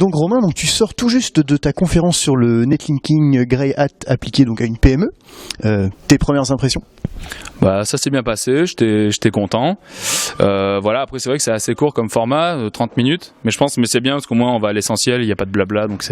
Donc Romain, donc tu sors tout juste de ta conférence sur le netlinking Grey Hat appliqué donc à une PME. Tes premières impressions? Bah, ça s'est bien passé, j'étais content. Voilà, après c'est vrai que c'est assez court comme format, 30 minutes, mais c'est bien parce qu'au moins on va à l'essentiel, il n'y a pas de blabla, donc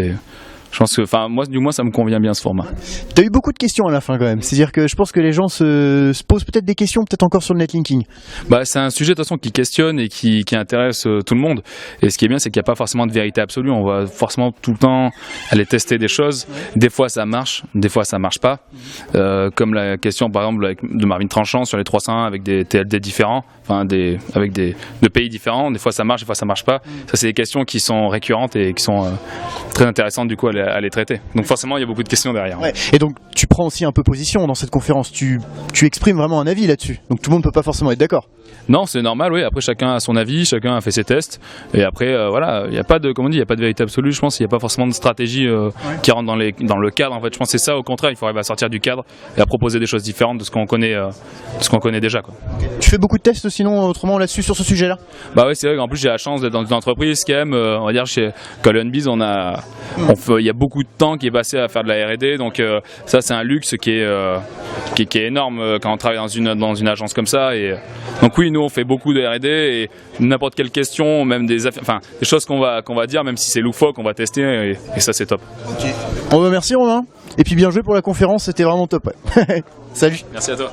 je pense que, moi, du moins, ça me convient bien ce format. T'as eu beaucoup de questions à la fin quand même. C'est-à-dire que je pense que les gens se posent peut-être des questions, peut-être encore sur le netlinking. Bah, c'est un sujet de toute façon qui questionne et qui intéresse tout le monde. Et ce qui est bien, c'est qu'il n'y a pas forcément de vérité absolue. On va forcément tout le temps aller tester des choses. Des fois, ça marche, des fois, ça marche pas. Comme la question, par exemple, de Marvin Tranchant sur les 301 avec des TLD différents, avec de pays différents. Des fois, ça marche, des fois, ça marche pas. Ça, c'est des questions qui sont récurrentes et qui sont très intéressantes du coup à les traiter. Donc forcément il y a beaucoup de questions derrière. Ouais. Et donc tu prends aussi un peu position dans cette conférence, tu exprimes vraiment un avis là-dessus. Donc tout le monde ne peut pas forcément être d'accord. Non, c'est normal, oui. Après chacun a son avis, chacun a fait ses tests. Et après voilà, il n'y a pas de, comme on dit, il n'y a pas de vérité absolue. Je pense qu'il n'y a pas forcément de stratégie qui rentre dans le cadre. En fait, je pense que c'est ça. Au contraire, il faut arriver à sortir du cadre et à proposer des choses différentes de ce qu'on connaît déjà, quoi. Tu fais beaucoup de tests sinon autrement là-dessus sur ce sujet-là? Bah oui, c'est vrai qu'en plus j'ai la chance d'être dans une entreprise quand même. On va dire chez Colonbiz, il y a beaucoup de temps qui est passé à faire de la R&D, donc ça c'est un luxe qui est énorme quand on travaille dans une agence comme ça. Et donc oui, nous on fait beaucoup de R&D et n'importe quelle question, même des choses qu'on va dire, même si c'est loufoque, on va tester et ça c'est top. Okay. Merci Romain, et puis bien joué pour la conférence, c'était vraiment top. Ouais. Salut. Merci à toi.